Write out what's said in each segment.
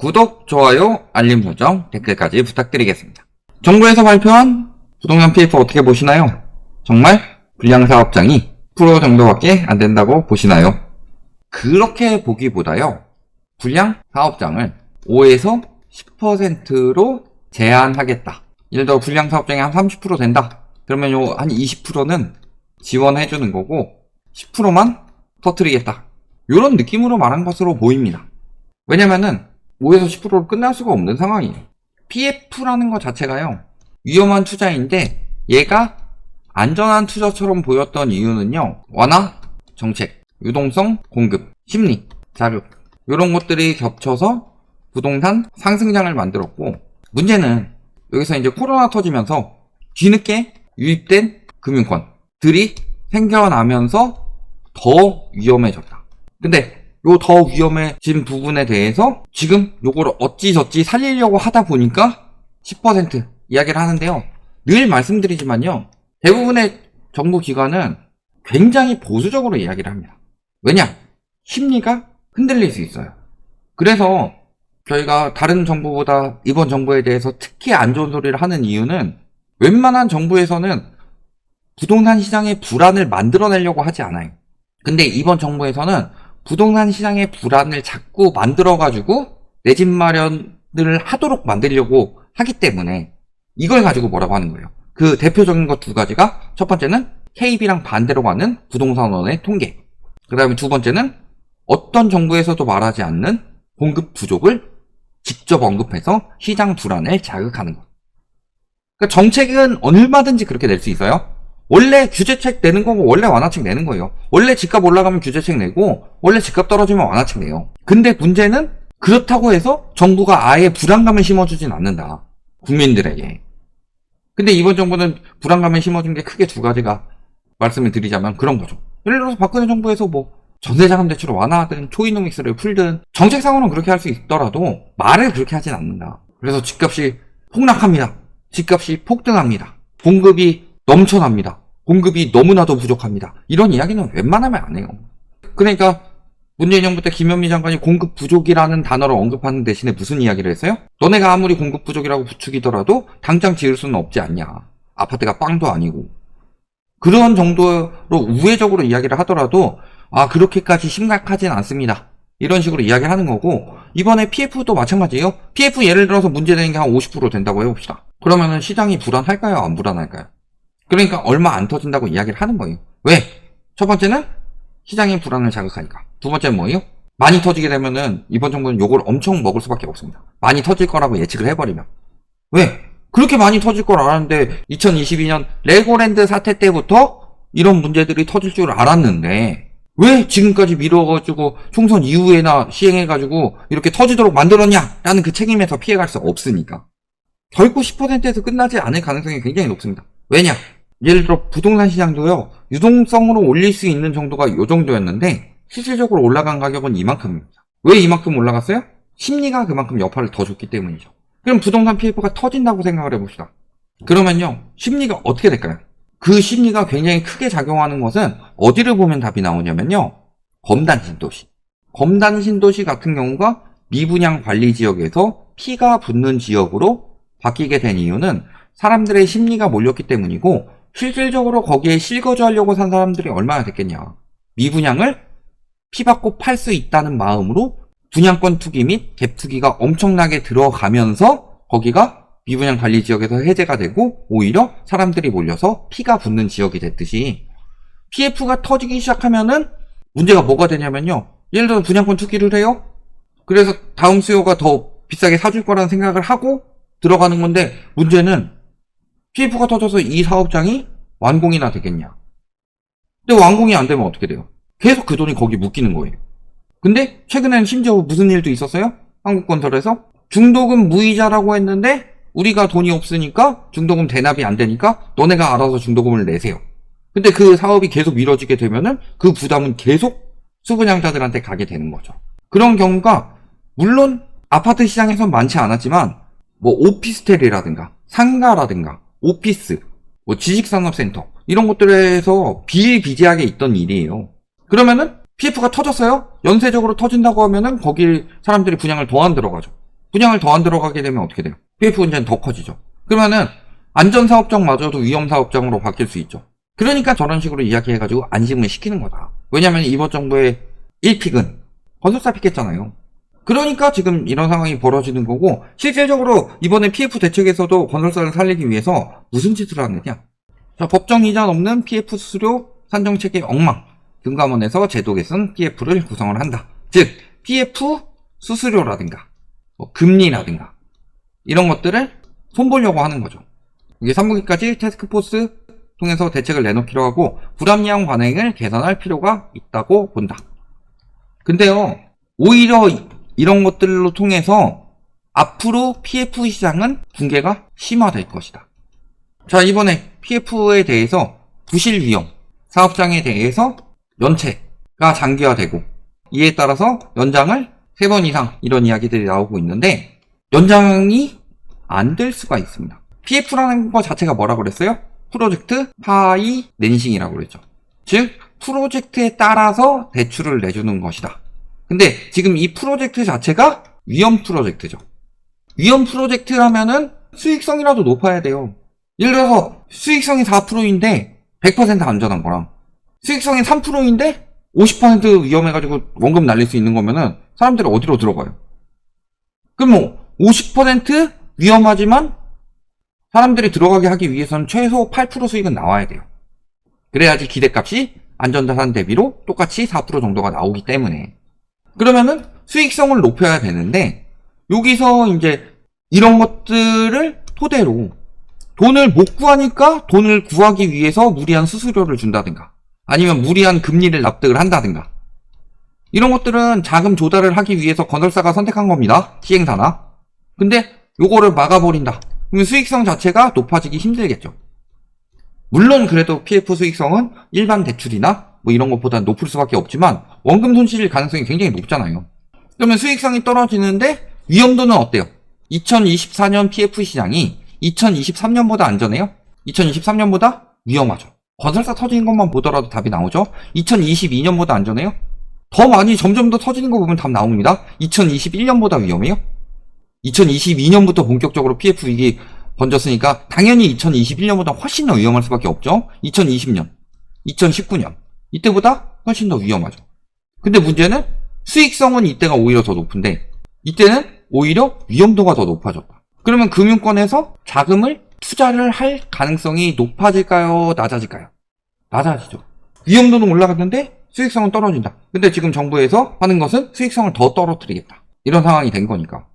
구독, 좋아요, 알림 설정, 댓글까지 부탁드리겠습니다. 정부에서 발표한 부동산 PF 어떻게 보시나요? 정말 불량사업장이 10% 정도밖에 안 된다고 보시나요? 그렇게 보기보다요, 불량사업장을 5에서 10%로 제한하겠다. 예를 들어 불량사업장이 한 30% 된다. 그러면 요 한 20%는 지원해주는 거고 10%만 터뜨리겠다. 이런 느낌으로 말한 것으로 보입니다. 왜냐면은 5에서 10%로 끝날 수가 없는 상황이에요. PF라는 것 자체가요, 위험한 투자인데 얘가 안전한 투자처럼 보였던 이유는요, 완화, 정책, 유동성, 공급, 심리, 자극, 이런 것들이 겹쳐서 부동산 상승장을 만들었고, 문제는 여기서 이제 코로나 터지면서 뒤늦게 유입된 금융권들이 생겨나면서 더 위험해졌다. 근데 요 더 위험해진 부분에 대해서 지금 요거를 어찌저찌 살리려고 하다 보니까 10% 이야기를 하는데요. 늘 말씀드리지만요, 대부분의 정부 기관은 굉장히 보수적으로 이야기를 합니다. 왜냐? 심리가 흔들릴 수 있어요. 그래서 저희가 다른 정부보다 이번 정부에 대해서 특히 안 좋은 소리를 하는 이유는, 웬만한 정부에서는 부동산 시장의 불안을 만들어내려고 하지 않아요. 근데 이번 정부에서는 부동산 시장의 불안을 자꾸 만들어가지고 내 집 마련을 하도록 만들려고 하기 때문에 이걸 가지고 뭐라고 하는 거예요. 그 대표적인 것 두 가지가, 첫 번째는 KB랑 반대로 가는 부동산원의 통계, 그 다음에 두 번째는 어떤 정부에서도 말하지 않는 공급 부족을 직접 언급해서 시장 불안을 자극하는 것. 그러니까 정책은 얼마든지 그렇게 낼 수 있어요. 원래 규제책 내는 거고 원래 완화책 내는 거예요. 원래 집값 올라가면 규제책 내고 원래 집값 떨어지면 완화책 내요. 근데 문제는 그렇다고 해서 정부가 아예 불안감을 심어주진 않는다, 국민들에게. 근데 이번 정부는 불안감을 심어준 게 크게 두 가지가 말씀을 드리자면 그런 거죠. 예를 들어서 박근혜 정부에서 뭐 전세자금 대출을 완화하든 초이노믹스를 풀든 정책상으로는 그렇게 할 수 있더라도 말을 그렇게 하진 않는다. 그래서 집값이 폭락합니다. 집값이 폭등합니다. 공급이 넘쳐납니다. 공급이 너무나도 부족합니다. 이런 이야기는 웬만하면 안 해요. 그러니까 문재인 정부 때 김현미 장관이 공급 부족이라는 단어를 언급하는 대신에 무슨 이야기를 했어요? 너네가 아무리 공급 부족이라고 부추기더라도 당장 지을 수는 없지 않냐. 아파트가 빵도 아니고. 그런 정도로 우회적으로 이야기를 하더라도 그렇게까지 심각하진 않습니다, 이런 식으로 이야기를 하는 거고, 이번에 PF도 마찬가지예요. PF 예를 들어서 문제되는 게 한 50% 된다고 해봅시다. 그러면은 시장이 불안할까요? 안 불안할까요? 그러니까 얼마 안 터진다고 이야기를 하는 거예요. 왜? 첫 번째는 시장의 불안을 자극하니까. 두 번째는 뭐예요? 많이 터지게 되면은 이번 정부는 요걸 엄청 먹을 수밖에 없습니다. 많이 터질 거라고 예측을 해버리면. 왜? 그렇게 많이 터질 걸 알았는데 2022년 레고랜드 사태 때부터 이런 문제들이 터질 줄 알았는데 왜 지금까지 미뤄가지고 총선 이후에나 시행해가지고 이렇게 터지도록 만들었냐라는 그 책임에서 피해갈 수 없으니까. 결국 10%에서 끝나지 않을 가능성이 굉장히 높습니다. 왜냐? 예를 들어 부동산 시장도요, 유동성으로 올릴 수 있는 정도가 요 정도였는데 실질적으로 올라간 가격은 이만큼입니다. 왜 이만큼 올라갔어요? 심리가 그만큼 여파를 더 줬기 때문이죠. 그럼 부동산 PF가 터진다고 생각을 해봅시다. 그러면요, 심리가 어떻게 될까요? 그 심리가 굉장히 크게 작용하는 것은 어디를 보면 답이 나오냐면요, 검단 신도시. 검단 신도시 같은 경우가 미분양 관리 지역에서 피가 붙는 지역으로 바뀌게 된 이유는 사람들의 심리가 몰렸기 때문이고, 실질적으로 거기에 실거주하려고 산 사람들이 얼마나 됐겠냐. 미분양을 피받고 팔 수 있다는 마음으로 분양권 투기 및 갭 투기가 엄청나게 들어가면서 거기가 미분양 관리 지역에서 해제가 되고 오히려 사람들이 몰려서 피가 붙는 지역이 됐듯이, PF가 터지기 시작하면은 문제가 뭐가 되냐면요, 예를 들어 분양권 투기를 해요. 그래서 다음 수요가 더 비싸게 사줄 거라는 생각을 하고 들어가는 건데, 문제는 PF가 터져서 이 사업장이 완공이나 되겠냐. 근데 완공이 안 되면 어떻게 돼요? 계속 그 돈이 거기 묶이는 거예요. 근데 최근에는 심지어 무슨 일도 있었어요? 한국건설에서 중도금 무이자라고 했는데 우리가 돈이 없으니까 중도금 대납이 안 되니까 너네가 알아서 중도금을 내세요. 근데 그 사업이 계속 미뤄지게 되면은 그 부담은 계속 수분양자들한테 가게 되는 거죠. 그런 경우가 물론 아파트 시장에서 많지 않았지만 뭐 오피스텔이라든가 상가라든가 오피스, 뭐 지식산업센터 이런 것들에서 비일비재하게 있던 일이에요. 그러면은 PF가 터졌어요? 연쇄적으로 터진다고 하면은 거길 사람들이 분양을 더 안 들어가죠. 분양을 더 안 들어가게 되면 어떻게 돼요? PF 문제는 더 커지죠. 그러면은 안전사업장마저도 위험사업장으로 바뀔 수 있죠. 그러니까 저런 식으로 이야기해가지고 안심을 시키는 거다. 왜냐면 이번 정부의 1픽은 건설사 픽했잖아요. 그러니까 지금 이런 상황이 벌어지는 거고, 실질적으로 이번에 PF 대책에서도 건설사를 살리기 위해서 무슨 짓을 하느냐. 자, 법정 이자 없는 PF 수수료 산정체계 엉망. 금감원에서 제도 개선 PF를 구성을 한다. 즉 PF 수수료라든가 금리라든가 이런 것들을 손보려고 하는 거죠. 이게 3분기까지 태스크포스 통해서 대책을 내놓기로 하고 불합리한 관행을 개선할 필요가 있다고 본다. 근데요, 오히려 이런 것들로 통해서 앞으로 PF 시장은 붕괴가 심화될 것이다. 자, 이번에 PF에 대해서 부실 위험, 사업장에 대해서 연체가 장기화되고 이에 따라서 연장을 3번 이상 이런 이야기들이 나오고 있는데 연장이 안 될 수가 있습니다. PF라는 거 자체가 뭐라고 그랬어요? 프로젝트 파이낸싱이라고 그랬죠. 즉 프로젝트에 따라서 대출을 내주는 것이다. 근데 지금 이 프로젝트 자체가 위험 프로젝트죠. 위험 프로젝트라면은 수익성이라도 높아야 돼요. 예를 들어서 수익성이 4%인데 100% 안전한 거랑 수익성이 3%인데 50% 위험해가지고 원금 날릴 수 있는 거면은 사람들이 어디로 들어가요? 그럼 뭐 50% 위험하지만 사람들이 들어가게 하기 위해서는 최소 8% 수익은 나와야 돼요. 그래야지 기대값이 안전자산 대비로 똑같이 4% 정도가 나오기 때문에. 그러면은 수익성을 높여야 되는데 여기서 이제 이런 것들을 토대로 돈을 못 구하니까 돈을 구하기 위해서 무리한 수수료를 준다든가 아니면 무리한 금리를 납득을 한다든가 이런 것들은 자금 조달을 하기 위해서 건설사가 선택한 겁니다. 시행사나. 근데 요거를 막아버린다. 그러면 수익성 자체가 높아지기 힘들겠죠. 물론 그래도 PF 수익성은 일반 대출이나 뭐 이런 것보다 높을 수밖에 없지만 원금 손실일 가능성이 굉장히 높잖아요. 그러면 수익성이 떨어지는데 위험도는 어때요? 2024년 PF 시장이 2023년보다 안전해요? 2023년보다 위험하죠. 건설사 터지는 것만 보더라도 답이 나오죠. 2022년보다 안전해요? 더 많이 점점 더 터지는 거 보면 답 나옵니다. 2021년보다 위험해요? 2022년부터 본격적으로 PF 위기 번졌으니까 당연히 2021년보다 훨씬 더 위험할 수밖에 없죠. 2020년, 2019년 이때보다 훨씬 더 위험하죠. 근데 문제는 수익성은 이때가 오히려 더 높은데 이때는 오히려 위험도가 더 높아졌다. 그러면 금융권에서 자금을 투자를 할 가능성이 높아질까요? 낮아질까요? 낮아지죠. 위험도는 올라갔는데 수익성은 떨어진다. 근데 지금 정부에서 하는 것은 수익성을 더 떨어뜨리겠다. 이런 상황이 된 거니까.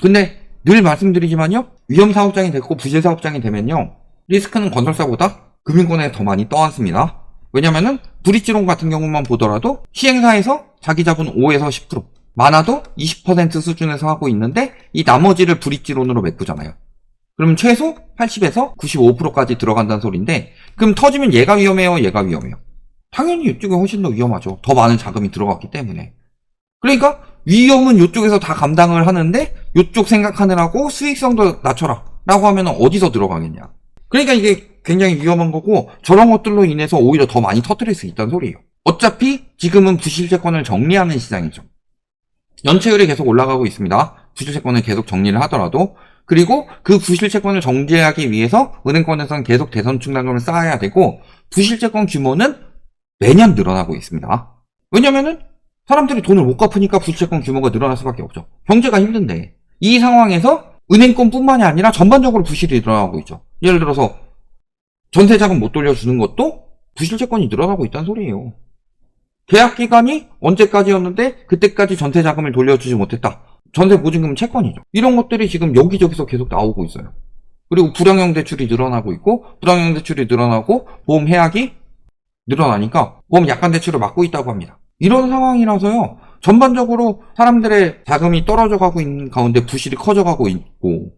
근데 늘 말씀드리지만요. 위험사업장이 됐고 부실사업장이 되면요. 리스크는 건설사보다 금융권에 더 많이 떠안습니다. 왜냐면은 브릿지론 같은 경우만 보더라도 시행사에서 자기 자본 5에서 10% 많아도 20% 수준에서 하고 있는데 이 나머지를 브릿지론으로 메꾸잖아요. 그러면 최소 80에서 95%까지 들어간다는 소리인데 그럼 터지면 얘가 위험해요? 얘가 위험해요? 당연히 이쪽이 훨씬 더 위험하죠. 더 많은 자금이 들어갔기 때문에. 그러니까 위험은 이쪽에서 다 감당을 하는데 이쪽 생각하느라고 수익성도 낮춰라 라고 하면 어디서 들어가겠냐. 그러니까 이게 굉장히 위험한 거고 저런 것들로 인해서 오히려 더 많이 터뜨릴 수 있다는 소리예요. 어차피 지금은 부실채권을 정리하는 시장이죠. 연체율이 계속 올라가고 있습니다. 부실채권을 계속 정리를 하더라도. 그리고 그 부실채권을 정제하기 위해서 은행권에서는 계속 대선 충당금을 쌓아야 되고 부실채권 규모는 매년 늘어나고 있습니다. 왜냐면은 사람들이 돈을 못 갚으니까 부실채권 규모가 늘어날 수밖에 없죠. 경제가 힘든데 이 상황에서 은행권뿐만이 아니라 전반적으로 부실이 늘어나고 있죠. 예를 들어서 전세자금 못 돌려주는 것도 부실채권이 늘어나고 있다는 소리예요. 계약기간이 언제까지였는데 그때까지 전세자금을 돌려주지 못했다. 전세보증금 채권이죠. 이런 것들이 지금 여기저기서 계속 나오고 있어요. 그리고 불황형 대출이 늘어나고 있고 불황형 대출이 늘어나고 보험 해약이 늘어나니까 보험 약관 대출을 막고 있다고 합니다. 이런 상황이라서요. 전반적으로 사람들의 자금이 떨어져 가고 있는 가운데 부실이 커져가고 있고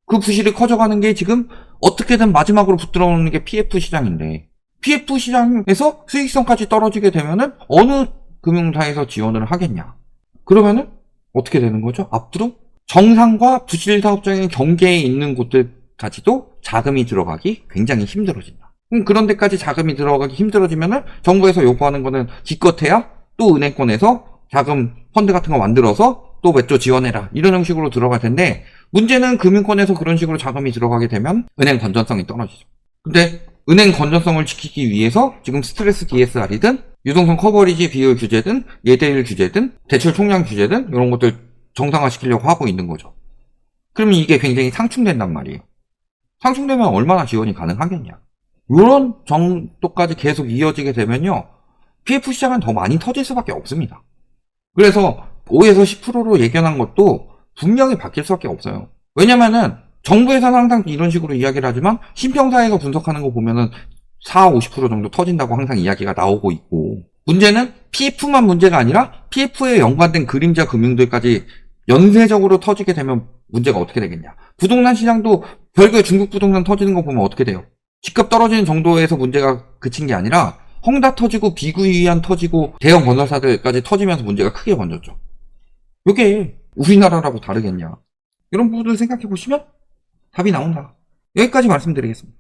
그 부실이 커져가는 게 지금 어떻게든 마지막으로 붙들어오는 게 PF 시장인데 PF 시장에서 수익성까지 떨어지게 되면은 어느 금융사에서 지원을 하겠냐. 그러면은 어떻게 되는 거죠? 앞으로 정상과 부실사업장의 경계에 있는 곳들까지도 자금이 들어가기 굉장히 힘들어진다. 그런 데까지 자금이 들어가기 힘들어지면은 정부에서 요구하는 거는 기껏해야 또 은행권에서 자금 펀드 같은 거 만들어서 또 몇 조 지원해라 이런 형식으로 들어갈 텐데 문제는 금융권에서 그런 식으로 자금이 들어가게 되면 은행 건전성이 떨어지죠. 근데 은행 건전성을 지키기 위해서 지금 스트레스 DSR이든 유동성 커버리지 비율 규제든 예대율 규제든 대출 총량 규제든 이런 것들 정상화시키려고 하고 있는 거죠. 그러면 이게 굉장히 상충된단 말이에요. 상충되면 얼마나 지원이 가능하겠냐. 이런 정도까지 계속 이어지게 되면요. PF 시장은 더 많이 터질 수밖에 없습니다. 그래서 5에서 10%로 예견한 것도 분명히 바뀔 수밖에 없어요. 왜냐면은 정부에서는 항상 이런 식으로 이야기를 하지만 신평사에서 분석하는 거 보면은 4, 50% 정도 터진다고 항상 이야기가 나오고 있고 문제는 PF만 문제가 아니라 PF에 연관된 그림자 금융들까지 연쇄적으로 터지게 되면 문제가 어떻게 되겠냐. 부동산 시장도 별거의 중국 부동산 터지는 거 보면 어떻게 돼요. 집값 떨어지는 정도에서 문제가 그친 게 아니라 헝다 터지고 비구이안 터지고 대형 건설사들까지 터지면서 문제가 크게 번졌죠. 이게 우리나라라고 다르겠냐. 이런 부분을 생각해 보시면 답이 나온다. 여기까지 말씀드리겠습니다.